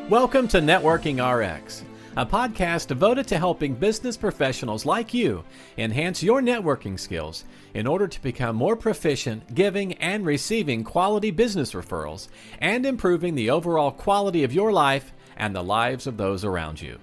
Welcome to Networking RX, a podcast devoted to helping business professionals like you enhance your networking skills in order to become more proficient giving and receiving quality business referrals and improving the overall quality of your life and the lives of those around you.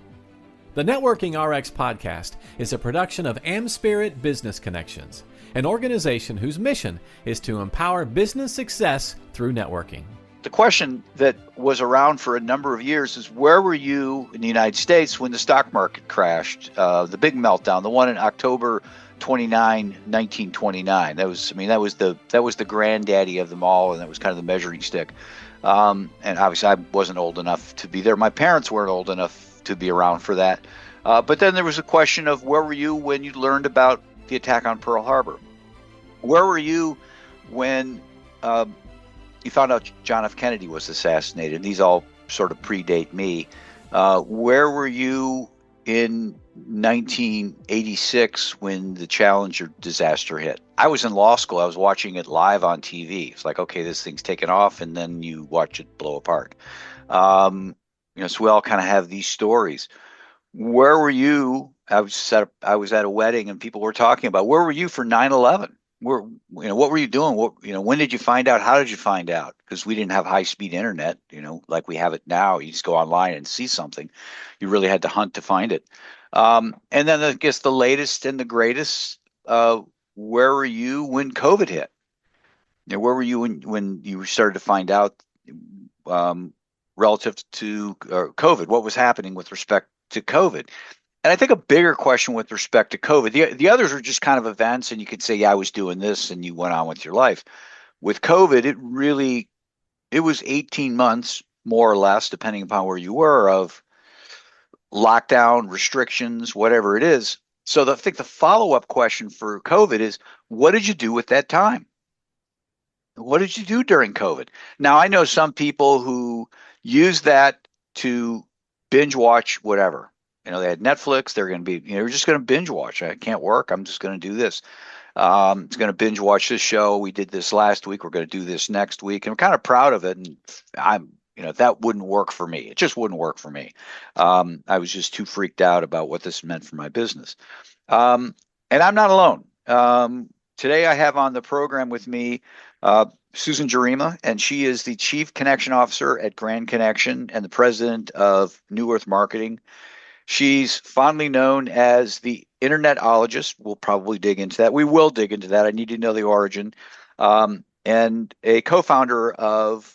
The Networking RX podcast is a production of AmSpirit Business Connections, an organization whose mission is to empower business success through networking. The question that was around for a number of years is, where were you in the United States when the stock market crashed? The big meltdown, the one in October 29, 1929. That was the granddaddy of them all, and that was kind of the measuring stick. And obviously, I wasn't old enough to be there. My parents weren't old enough to be around for that. But then there was a question of, where were you when you learned about the attack on Pearl Harbor? Where were you when you found out John F. Kennedy was assassinated? These all sort of predate me. Where were you in 1986 when the Challenger disaster hit? I was in law school. I was watching it live on TV. It's like, okay, this thing's taken off, and then you watch it blow apart. So we all kind of have these stories. Where were you? I was at a wedding, and people were talking about, where were you for 9/11? What were you doing? When did you find out? How did you find out? Because we didn't have high-speed internet, like we have it now. You just go online and see something. You really had to hunt to find it. And then I guess the latest and the greatest, where were you when COVID hit? Where were you when you started to find out relative to COVID? What was happening with respect to COVID? And I think a bigger question with respect to COVID, the others are just kind of events, and you could say, yeah, I was doing this, and you went on with your life. With COVID, it was 18 months, more or less, depending upon where you were, of lockdown, restrictions, whatever it is. So I think the follow-up question for COVID is, what did you do with that time? What did you do during COVID? Now, I know some people who use that to binge watch whatever. They had Netflix. They're going to be, we're just going to binge watch. I can't work. I'm just going to do this. It's going to binge watch this show. We did this last week. We're going to do this next week. And I'm kind of proud of it. And that wouldn't work for me. It just wouldn't work for me. I was just too freaked out about what this meant for my business. And I'm not alone. Today I have on the program with me Susan Jarima, and she is the Chief Connection Officer at Grand Connection and the President of New Earth Marketing. She's fondly known as the Internetologist. We'll probably dig into that. We will dig into that. I need to know the origin. And a co-founder of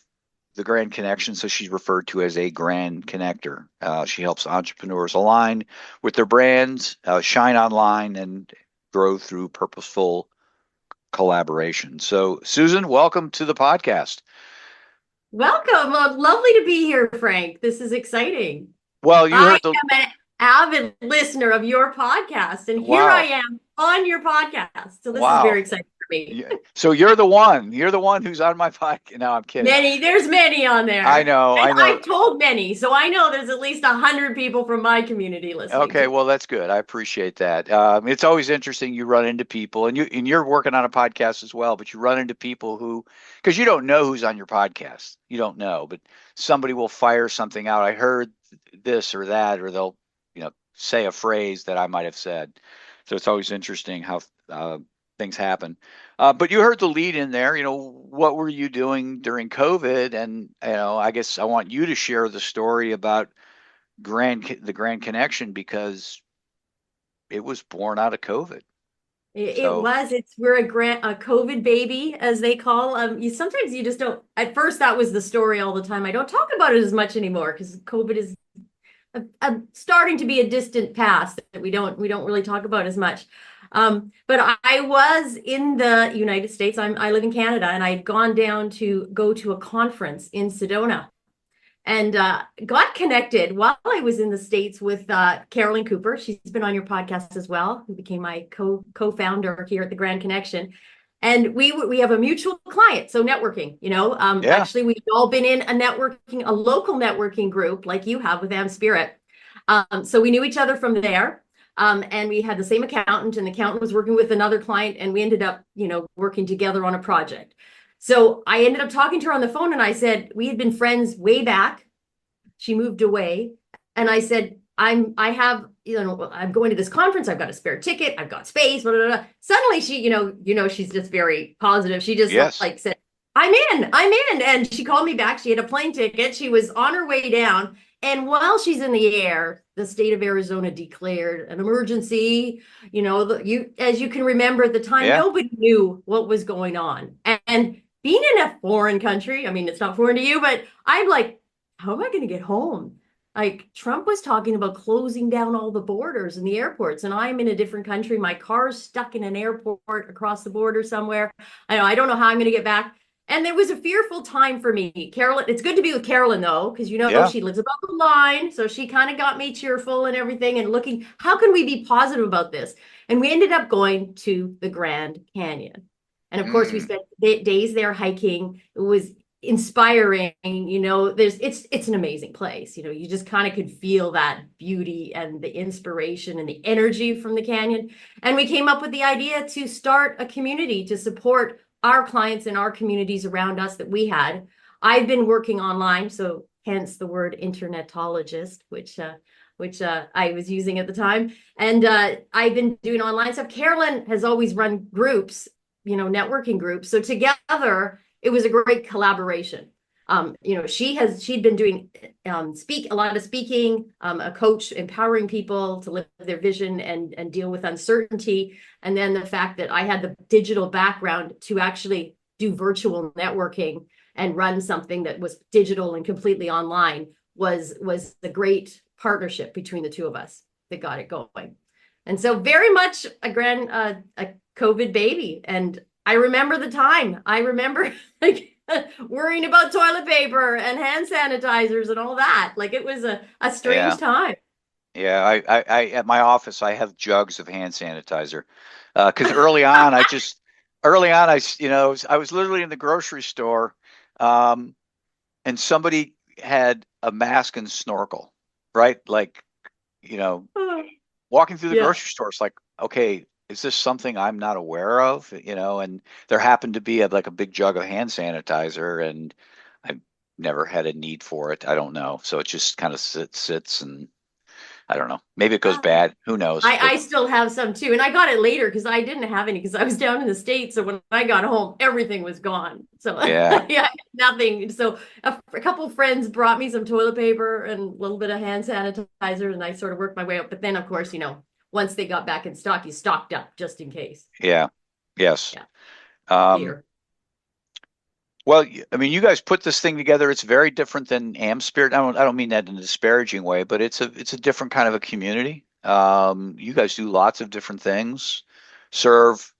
the Grand Connection, so she's referred to as a Grand Connector. She helps entrepreneurs align with their brands, shine online, and grow through purposeful collaboration. So, Susan, welcome to the podcast. Welcome. Well, lovely to be here, Frank. This is exciting. Well, I am an avid listener of your podcast, and here I am on your podcast. So this is very exciting for me. So you're the one who's on my podcast. No, I'm kidding. There's many on there. I know. I've told many, so I know there's at least 100 people from my community listening. Okay, well, that's good. I appreciate that. It's always interesting. You run into people, and you're working on a podcast as well, but you run into people who, because you don't know who's on your podcast. You don't know, but somebody will fire something out. I heard this or that, or they'll say a phrase that I might have said. So it's always interesting how things happen. But you heard the lead in there. What were you doing during COVID? And I guess I want you to share the story about the Grand Connection, because it was born out of COVID. We're a COVID baby, as they call. Sometimes you just don't. At first, that was the story all the time. I don't talk about it as much anymore because COVID is starting to be a distant past that we don't really talk about as much. But I was in the United States. I live in Canada, and I had gone down to go to a conference in Sedona, and got connected while I was in the States with Carolyn Cooper. She's been on your podcast as well, who became my co-founder here at the Grand Connection. And we have a mutual client, so networking, Actually, we've all been in a local networking group like you have with AmSpirit. So we knew each other from there. And we had the same accountant, and the accountant was working with another client, and we ended up, working together on a project. So I ended up talking to her on the phone, and I said, we had been friends way back. she moved away. And I said, I'm going to this conference. I've got a spare ticket. I've got space. Blah, blah, blah. Suddenly she, she's just very positive. She just Yes. like said, I'm in. And she called me back. She had a plane ticket. She was on her way down. And while she's in the air, the state of Arizona declared an emergency. As you can remember at the time, nobody knew what was going on. And being in a foreign country, I mean, it's not foreign to you, but I'm like, how am I going to get home? Like Trump was talking about closing down all the borders and the airports, and I'm in a different country. My car's stuck in an airport across the border somewhere. I don't know how I'm going to get back. And there was a fearful time for me. Carolyn, it's good to be with Carolyn though, because she lives above the line. So she kind of got me cheerful and everything and looking, how can we be positive about this? And we ended up going to the Grand Canyon. And of course we spent days there hiking. It was inspiring. It's an amazing place. You just kind of could feel that beauty and the inspiration and the energy from the canyon. And we came up with the idea to start a community to support our clients and our communities around us that we had. I've been working online, so hence the word internetologist, which I was using at the time. And I've been doing online stuff. Carolyn has always run groups, networking groups. So together, it was a great collaboration. She'd been doing a lot of speaking, a coach empowering people to live their vision and deal with uncertainty. And then the fact that I had the digital background to actually do virtual networking and run something that was digital and completely online was the great partnership between the two of us that got it going. And so very much a COVID baby. And I remember the time. I remember worrying about toilet paper and hand sanitizers and all that. Like it was a strange time. Yeah, I at my office I have jugs of hand sanitizer because early on I was literally in the grocery store and somebody had a mask and snorkel, right? Like, walking through the grocery store, it's like, okay, is this something I'm not aware of? And there happened to be a big jug of hand sanitizer, and I've never had a need for it. I don't know. So it just kind of sits, and I don't know. Maybe it goes bad. Who knows? I still have some too, and I got it later because I didn't have any because I was down in the States. So when I got home, everything was gone. So I had nothing. So a couple of friends brought me some toilet paper and a little bit of hand sanitizer, and I sort of worked my way up. But then, of course, once they got back in stock, you stocked up just in case. Yeah. Yes. Yeah. Well, I mean, you guys put this thing together. It's very different than AmSpirit. I don't mean that in a disparaging way, but it's a different kind of a community. You guys do lots of different things, serve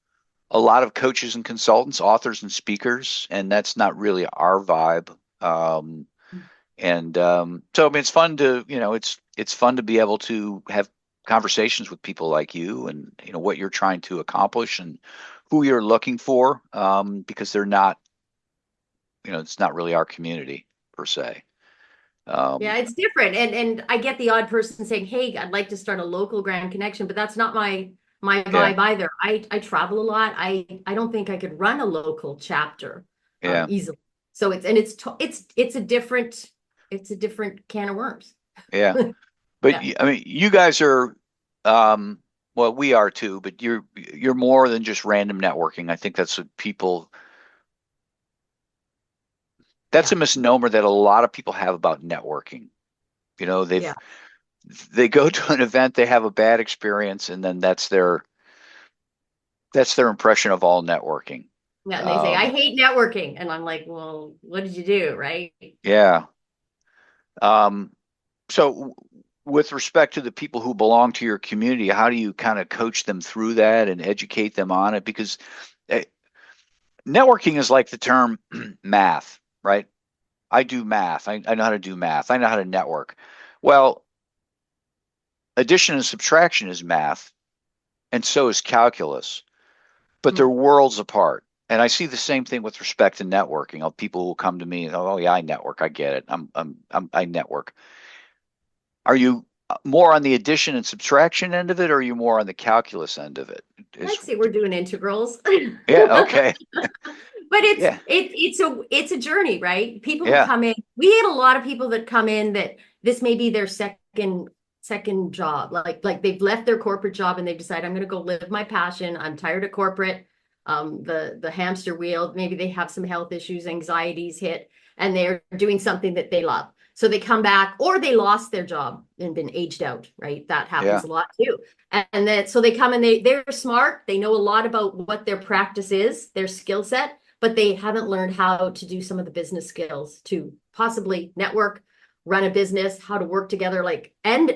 a lot of coaches and consultants, authors and speakers, and that's not really our vibe. So I mean, it's fun to it's fun to be able to have conversations with people like you and what you're trying to accomplish and who you're looking for, because they're not, it's not really our community per se. Yeah, it's different. And I get the odd person saying, hey, I'd like to start a local Grand Connection, but that's not my vibe either. I travel a lot. I don't think I could run a local chapter easily. So it's a different can of worms. Yeah. But I mean, you guys are, well, we are too, but you're more than just random networking. I think that's what that's a misnomer that a lot of people have about networking. They go to an event, they have a bad experience, and then that's their impression of all networking. Yeah, and they say, I hate networking. And I'm like, well, what did you do? Right. Yeah. So with respect to the people who belong to your community, how do you kind of coach them through that and educate them on it? Because networking is like the term math, right? I do math. I know how to do math. I know how to network. Well, addition and subtraction is math, and so is calculus, but they're worlds apart. And I see the same thing with respect to networking. People will come to me and, oh yeah, I network. I get it. I network. Are you more on the addition and subtraction end of it, or are you more on the calculus end of it? I'd say we're doing integrals. Yeah. Okay. But it's a journey, right? People who come in. We had a lot of people that come in that this may be their second job. Like they've left their corporate job and they've decided, I'm going to go live my passion. I'm tired of corporate, the hamster wheel. Maybe they have some health issues, anxieties hit, and they're doing something that they love. So they come back, or they lost their job and been aged out, right? That happens a lot too. And then so they come and they're smart. They know a lot about what their practice is, their skill set, but they haven't learned how to do some of the business skills to possibly network, run a business, how to work together, like and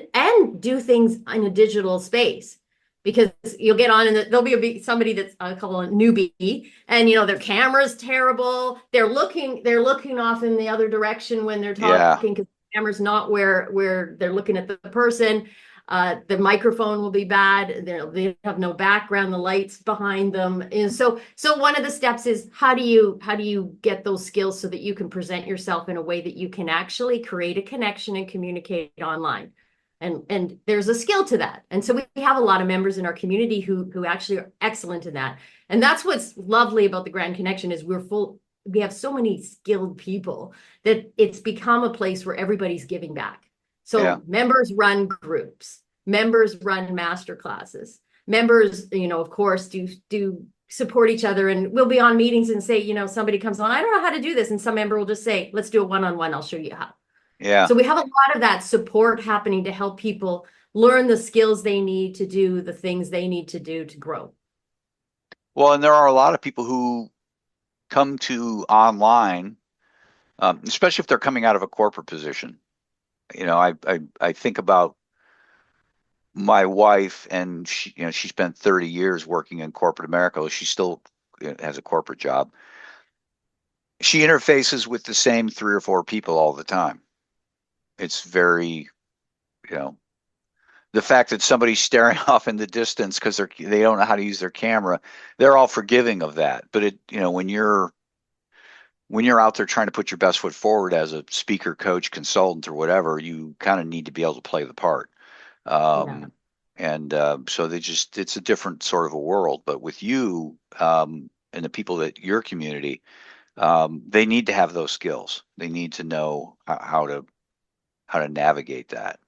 do things in a digital space. Because you'll get on and there'll be somebody that's I call a newbie, and their camera's terrible. They're looking off in the other direction when they're talking because the camera's not where they're looking at the person. The microphone will be bad. They have no background, the lights behind them. And so one of the steps is how do you get those skills so that you can present yourself in a way that you can actually create a connection and communicate online. And there's a skill to that. And so we have a lot of members in our community who actually are excellent in that. And that's what's lovely about the Grand Connection is we have so many skilled people that it's become a place where everybody's giving back. So members run groups, members run master classes, members, of course, do support each other. And we'll be on meetings and say, somebody comes on, I don't know how to do this. And some member will just say, let's do a one-on-one. I'll show you how. Yeah. So we have a lot of that support happening to help people learn the skills they need to do the things they need to do to grow. Well, and there are a lot of people who come to online, especially if they're coming out of a corporate position. I think about my wife, and she spent 30 years working in corporate America. She still has a corporate job. She interfaces with the same 3 or 4 people all the time. It's very, the fact that somebody's staring off in the distance because they don't know how to use their camera, they're all forgiving of that. But when you're out there trying to put your best foot forward as a speaker, coach, consultant, or whatever, you kind of need to be able to play the part. And so it's a different sort of a world. But with you and the people that your community, they need to have those skills. They need to know how to navigate that.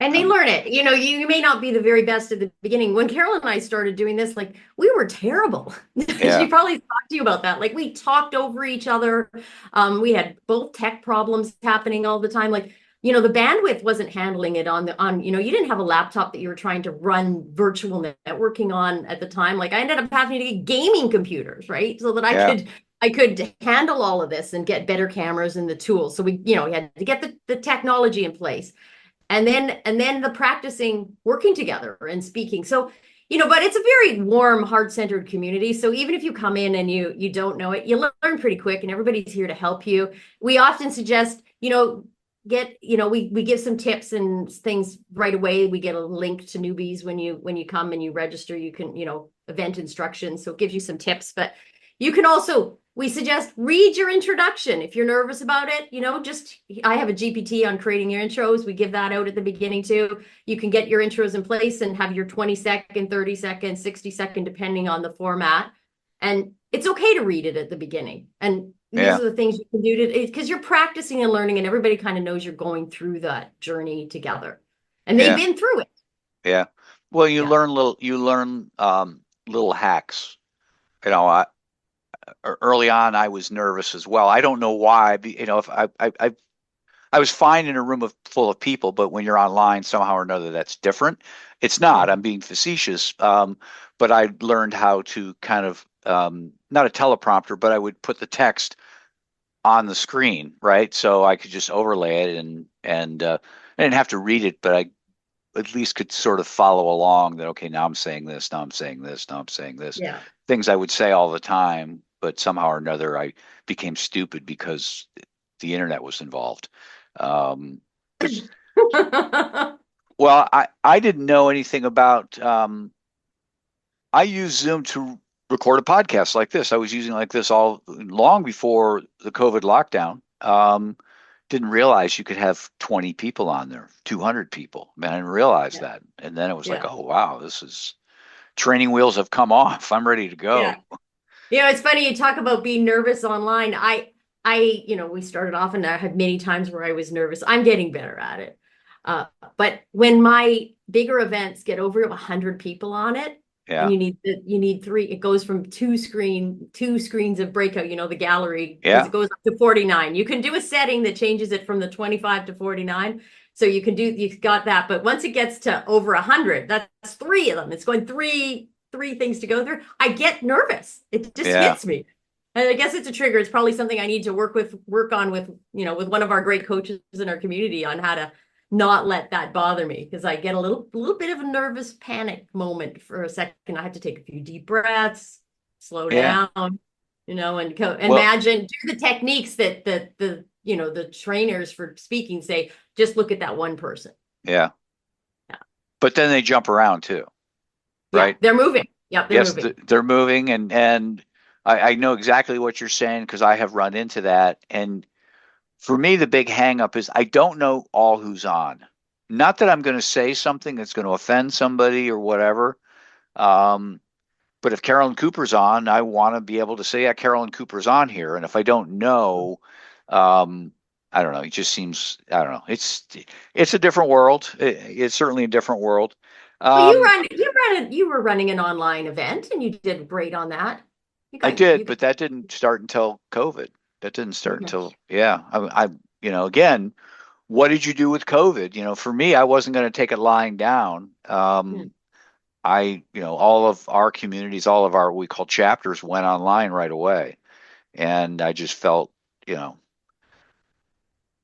And they learn it. You may not be the very best at the beginning. When Carol and I started doing this, like we were terrible. She probably talked to you about that. Like we talked over each other. We had both tech problems happening all the time. Like, the bandwidth wasn't handling it you didn't have a laptop that you were trying to run virtual networking on at the time. Like I ended up having to get gaming computers, right? So that I could handle all of this and get better cameras and the tools. So we had to get the technology in place. And then the practicing working together and speaking. So, but it's a very warm, heart-centered community. So even if you come in and you don't know it, you learn pretty quick and everybody's here to help you. We often suggest, we give some tips and things right away. We get a link to newbies when you come and you register, you can, event instructions. So it gives you some tips, but you can also, we suggest read your introduction. If you're nervous about it, I have a GPT on creating your intros. We give that out at the beginning too. You can get your intros in place and have your 20-second, 30-second, 60-second, depending on the format. And it's okay to read it at the beginning. And these are the things you can do because you're practicing and learning and everybody kind of knows you're going through that journey together. And they've been through it. Yeah. Well, you learn little hacks. Early on, I was nervous as well. I don't know why. If I was fine in a room full of people, but when you're online, somehow or another, that's different. It's not. I'm being facetious. But I learned how to kind of not a teleprompter, but I would put the text on the screen, right? So I could just overlay it, and I didn't have to read it, but I at least could sort of follow along. That okay, now I'm saying this, now I'm saying this, now I'm saying this. Yeah. Things I would say all the time. But somehow or another, I became stupid because the internet was involved. Well, I didn't know anything about. I used Zoom to record a podcast like this. I was using like this all long before the COVID lockdown. Didn't realize you could have 20 people on there, 200 people. Man, I didn't realize that. And then it was like, oh wow, this is training wheels have come off. I'm ready to go. Yeah. It's funny you talk about being nervous online. I we started off and I had many times where I was nervous. I'm getting better at it. But when my bigger events get over 100 people on it, and you need three, it goes from two screens of breakout, the gallery, because it goes up to 49. You can do a setting that changes it from the 25 to 49. So you've got that. But once it gets to over 100, that's three of them. It's going three things to go through. I get nervous. It just hits me. And I guess it's a trigger. It's probably something I need to work on with one of our great coaches in our community on how to not let that bother me, because I get a little bit of a nervous panic moment for a second. I have to take a few deep breaths, slow down, and imagine, do the techniques that the trainers for speaking say, just look at that one person. Yeah. But then they jump around too, right? Yeah, they're moving. Yep, moving. They're moving, and I know exactly what you're saying, because I have run into that. And for me, the big hang up is I don't know all who's on. Not that I'm going to say something that's going to offend somebody or whatever. But if Carolyn Cooper's on, I want to be able to say, yeah, Carolyn Cooper's on here. And if I don't know, I don't know. It just seems, I don't know. It's a different world. It's certainly a different world. Well, you were running an online event, and you did great on that. I did, but that didn't start until COVID. That didn't start until, again, what did you do with COVID? For me, I wasn't going to take it lying down. All of our communities, all of our, what we call chapters, went online right away. And I just felt,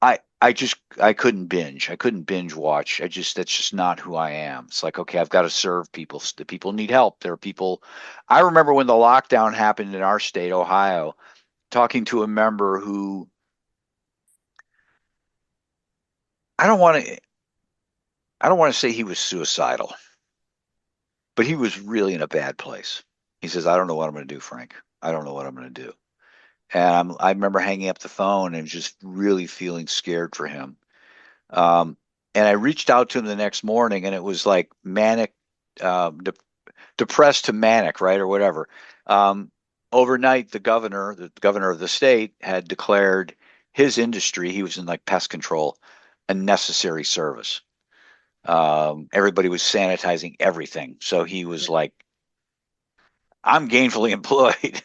I couldn't binge. I couldn't binge watch. That's just not who I am. It's like, okay, I've got to serve people. The people need help. There are people. I remember when the lockdown happened in our state, Ohio, talking to a member who, I don't want to say he was suicidal, but he was really in a bad place. He says, I don't know what I'm going to do, Frank. I don't know what I'm going to do. And I remember hanging up the phone and just really feeling scared for him. And I reached out to him the next morning, and it was like manic, depressed to manic, right, or whatever. Overnight, the governor of the state had declared his industry, he was in like pest control, a necessary service. Everybody was sanitizing everything. So he was like, I'm gainfully employed,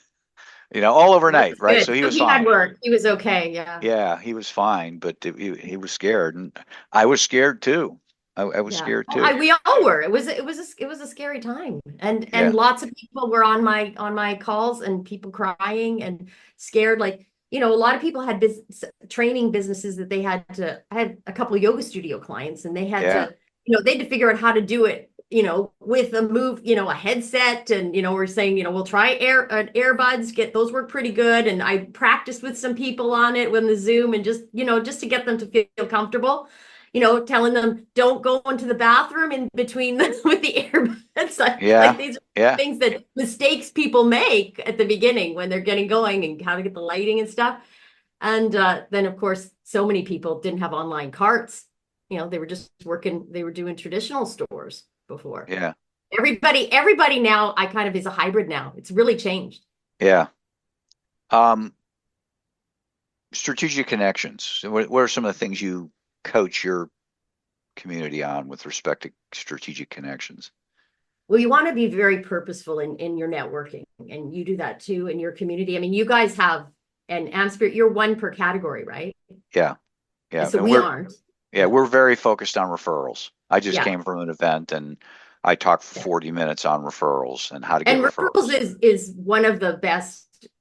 all overnight, right? Good. So he was he fine. had work. He was okay. Yeah. Yeah, he was fine, but he was scared, and I was scared too. I was scared too. We all were. It was a scary time, and lots of people were on my calls, and people crying and scared. Like, a lot of people had training businesses that they had to. I had a couple of yoga studio clients, and they had to, they had to figure out how to do it, with a move, a headset, and we're saying, we'll try earbuds, those work pretty good, and I practiced with some people on it when the Zoom, and just to get them to feel comfortable. Telling them don't go into the bathroom in between with the earbuds. Like these are things that mistakes people make at the beginning when they're getting going, and how to get the lighting and stuff. And then, of course, so many people didn't have online carts. They were just working. They were doing traditional stores before. Yeah. Everybody now, I kind of is a hybrid now. It's really changed. Yeah. Strategic connections. What are some of the things you coach your community on with respect to strategic connections? Well, you want to be very purposeful in your networking, and you do that too in your community. I mean, you guys have an AmSpirit, you're one per category, right? Yeah. So we aren't. Yeah, we're very focused on referrals. I just came from an event, and I talked for 40 minutes on referrals and how to get referrals. And referrals is one of the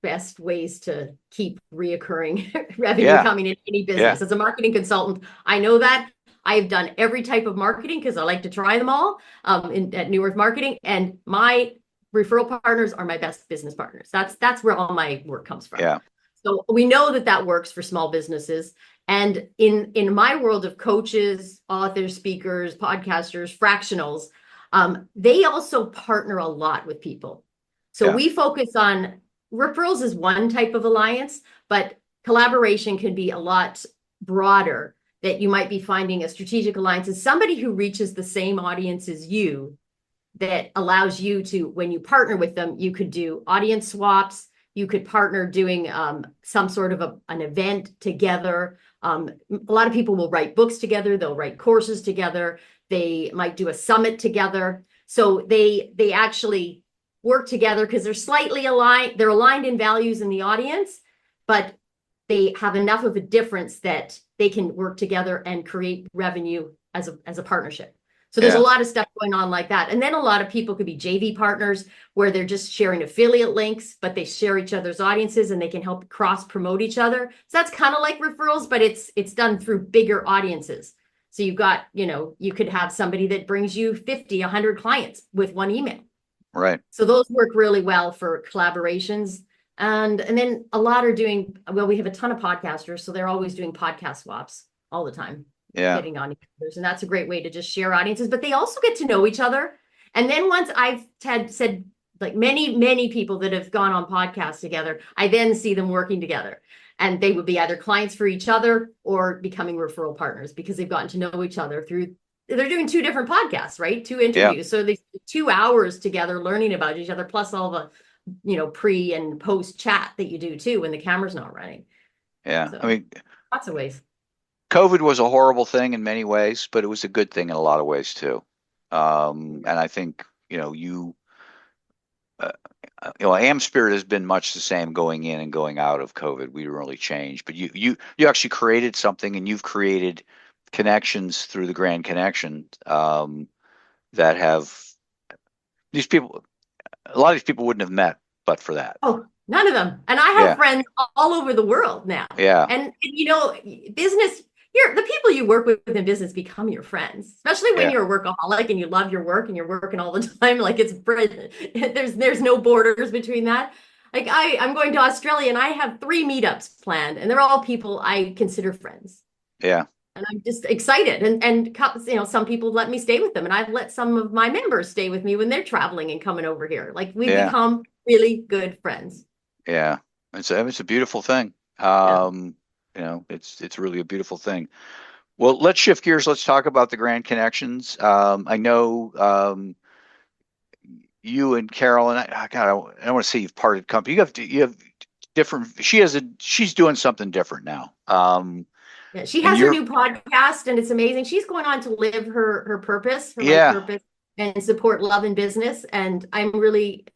best ways to keep reoccurring revenue coming in any business. As a marketing consultant, I know that. I've done every type of marketing because I like to try them all at New Earth Marketing, and my referral partners are my best business partners. That's where all my work comes from. Yeah. So we know that works for small businesses. And in my world of coaches, authors, speakers, podcasters, fractionals, they also partner a lot with people. So we focus on referrals is one type of alliance, but collaboration can be a lot broader. That you might be finding a strategic alliance is somebody who reaches the same audience as you, that allows you to, when you partner with them, you could do audience swaps. You could partner doing some sort of an event together. A lot of people will write books together. They'll write courses together. They might do a summit together. So they actually work together because they're slightly aligned. They're aligned in values in the audience, but they have enough of a difference that they can work together and create revenue as a partnership. So there's a lot of stuff going on like that. And then a lot of people could be JV partners where they're just sharing affiliate links, but they share each other's audiences and they can help cross promote each other. So that's kind of like referrals, but it's done through bigger audiences. So you've got, you could have somebody that brings you 50, 100 clients with one email. Right. So those work really well for collaborations. And then a lot are doing, we have a ton of podcasters, so they're always doing podcast swaps all the time. Getting on each other's, and that's a great way to just share audiences, but they also get to know each other. And then once I've said, like many people that have gone on podcasts together, I then see them working together, and they would be either clients for each other or becoming referral partners because they've gotten to know each other they're doing 2 different podcasts, right? 2 interviews. So they 2 hours together learning about each other, plus all the, pre and post chat that you do too, when the camera's not running. Yeah. So, I mean, lots of ways. COVID was a horrible thing in many ways, but it was a good thing in a lot of ways too. And I think, AmSpirit has been much the same going in and going out of COVID. We didn't really change, but you actually created something, and you've created connections through the Grand Connection that have these people. A lot of these people wouldn't have met but for that. Oh, none of them. And I have friends all over the world now. Yeah. And business. The people you work with in business become your friends, especially when you're a workaholic and you love your work and you're working all the time. Like there's no borders between that. Like I'm going to Australia and I have 3 meetups planned, and they're all people I consider friends. Yeah. And I'm just excited. And some people let me stay with them, and I've let some of my members stay with me when they're traveling and coming over here. Like we become really good friends. Yeah. It's a beautiful thing. It's really a beautiful thing. Well, let's shift gears. Let's talk about the Grand Connections. I know you and Carol, and I don't want to say you've parted company. You have different. She's doing something different now. She has her new podcast, and it's amazing. She's going on to live her purpose, her life purpose, and support love in business. And I'm really,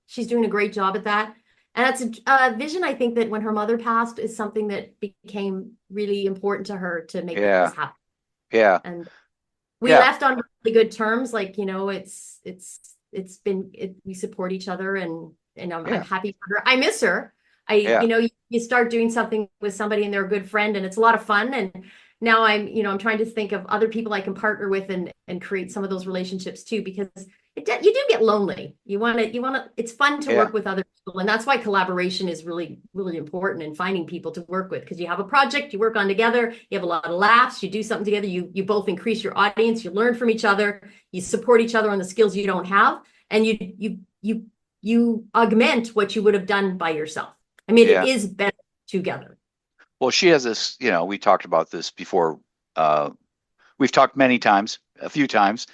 she's doing a great job at that. And that's a vision, I think, that when her mother passed is something that became really important to her to make this happen. Yeah. And we left on really good terms. Like, we support each other, and I'm happy for her. I miss her. You start doing something with somebody and they're a good friend, and it's a lot of fun. And now I'm trying to think of other people I can partner with and create some of those relationships too, because you do get lonely. You want to, it's fun to work with other people. And that's why collaboration is really, really important in finding people to work with, because you have a project you work on together, you have a lot of laughs, you do something together, you both increase your audience, you learn from each other, you support each other on the skills you don't have, and you augment what you would have done by yourself. I mean, it is better together. Well, she has this, we talked about this before. We've talked many times, a few times.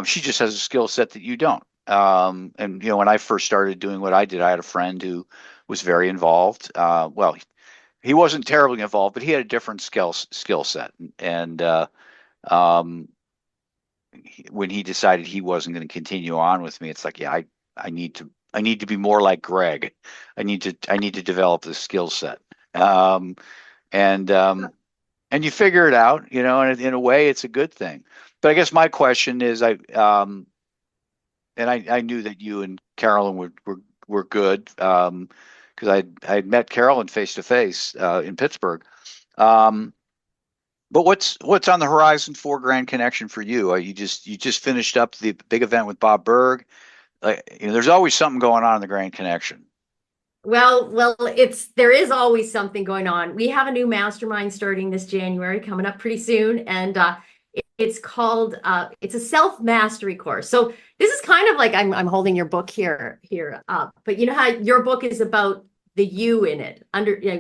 She just has a skill set that you don't. And, when I first started doing what I did, I had a friend who was very involved. Well, he wasn't terribly involved, but he had a different skill set. And when he decided he wasn't going to continue on with me, it's like, I need to be more like Greg. I need to develop this skill set. And you figure it out, and in a way it's a good thing. But I guess my question is, I knew that you and Carolyn were good, because I met Carolyn face to face in Pittsburgh. But what's on the horizon for Grand Connection for you? You just finished up the big event with Bob Berg. There's always something going on in the Grand Connection. Well, there is always something going on. We have a new mastermind starting this January, coming up pretty soon, and it's called it's a self-mastery course. So this is kind of like I'm holding your book here up, but you know how your book is about the you in it.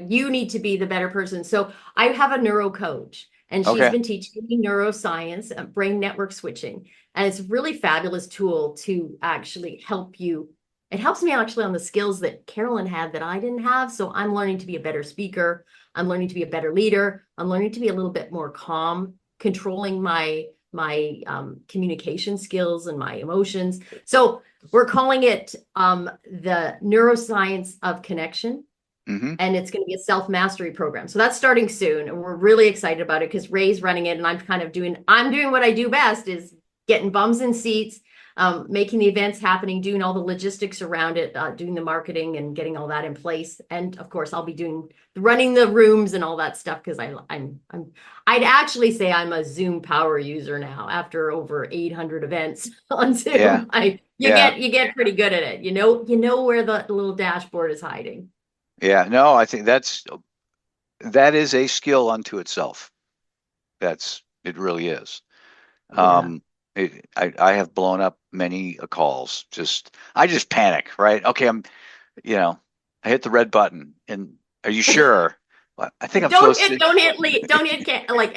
You need to be the better person. So I have a neuro coach, and she's been teaching me neuroscience, brain network switching, and it's a really fabulous tool to actually help you it helps me actually on the skills that Carolyn had that I didn't have. So I'm learning to be a better speaker. I'm learning to be a better leader. I'm learning to be a little bit more calm, controlling my communication skills and my emotions. So we're calling it the neuroscience of connection. And it's going to be a self-mastery program. So that's starting soon. And we're really excited about it because Ray's running it. And I'm doing what I do best, is getting bums in seats, making the events happening, doing all the logistics around it, doing the marketing and getting all that in place. And of course, I'll be running the rooms and all that stuff because I'd actually say I'm a Zoom power user now after over 800 events on Zoom. Yeah. You get pretty good at it. You know where the little dashboard is hiding. Yeah, no, I think that is a skill unto itself. It really is. Yeah. I have blown up many calls. I just panic, right? Okay, I hit the red button, and are you sure? Well, I think I'm supposed to. Don't hit like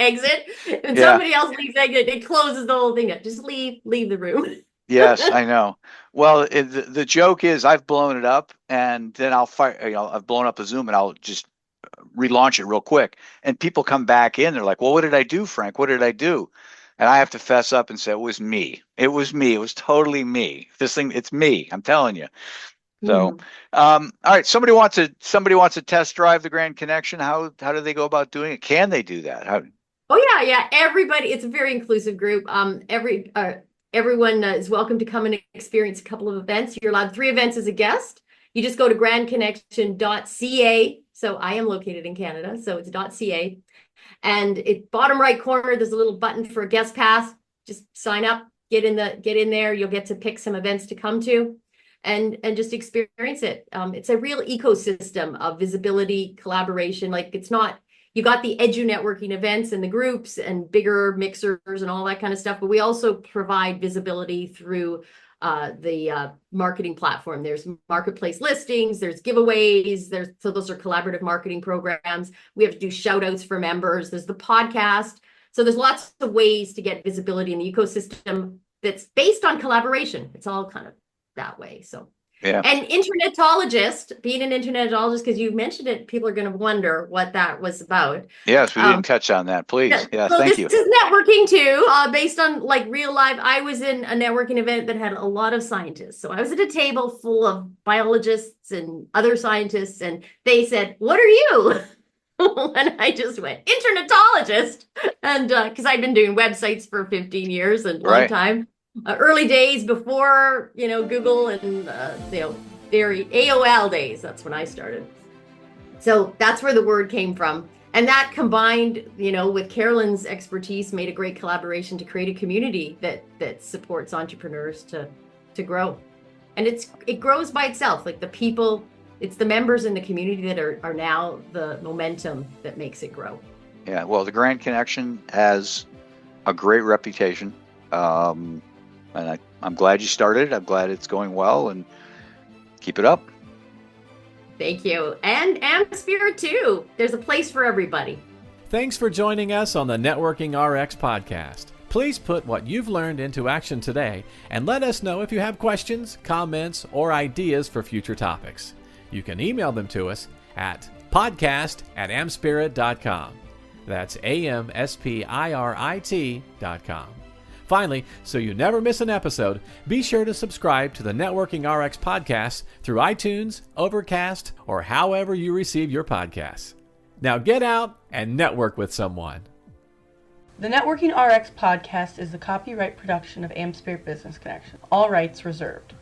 exit. When somebody else leaves exit, it closes the whole thing up. Just leave the room. Yes, I know. Well, the joke is I've blown it up, and then I've blown up a Zoom, and I'll just relaunch it real quick. And people come back in. They're like, "Well, what did I do, Frank? What did I do?" And I have to fess up and say, "It was me. It was me. It was totally me. It's me. I'm telling you." So, all right. Somebody wants to test drive the Grand Connection. How do they go about doing it? Can they do that? Oh yeah. Everybody. It's a very inclusive group. Everyone is welcome to come and experience a couple of events. You're allowed 3 events as a guest. You just go to grandconnection.ca. So I am located in Canada, so it's .ca. And at bottom right corner, there's a little button for a guest pass. Just sign up, get in there. You'll get to pick some events to come to and just experience it. It's a real ecosystem of visibility, collaboration. Like, it's not, you got the edu networking events and the groups and bigger mixers and all that kind of stuff, but we also provide visibility through the marketing platform. There's marketplace listings, there's giveaways, so those are collaborative marketing programs. We have to do shout outs for members. There's the podcast. So there's lots of ways to get visibility in the ecosystem that's based on collaboration. It's all kind of that way. So yeah. And being an internetologist, because you mentioned it, people are going to wonder what that was about. Yes, we didn't touch on that. Please. Yeah, so thank you. This is networking too, based on like real life. I was in a networking event that had a lot of scientists. So I was at a table full of biologists and other scientists, and they said, "What are you?" And I just went, "Internetologist." And because I'd been doing websites for 15 years and long time. Early days before, Google and, very AOL days. That's when I started. So that's where the word came from. And that combined, with Carolyn's expertise, made a great collaboration to create a community that supports entrepreneurs to grow. And it grows by itself. Like the people, it's the members in the community that are now the momentum that makes it grow. Yeah, well, the Grand Connection has a great reputation. And I'm glad you started. I'm glad it's going well, and keep it up. Thank you. And AmSpirit too. There's a place for everybody. Thanks for joining us on the Networking RX podcast. Please put what you've learned into action today and let us know if you have questions, comments, or ideas for future topics. You can email them to us at podcast@amspirit.com. That's AmSpirit.com. Finally, so you never miss an episode, be sure to subscribe to the Networking RX podcast through iTunes, Overcast, or however you receive your podcasts. Now get out and network with someone. The Networking RX podcast is the copyright production of AmSpirit Business Connection. All rights reserved.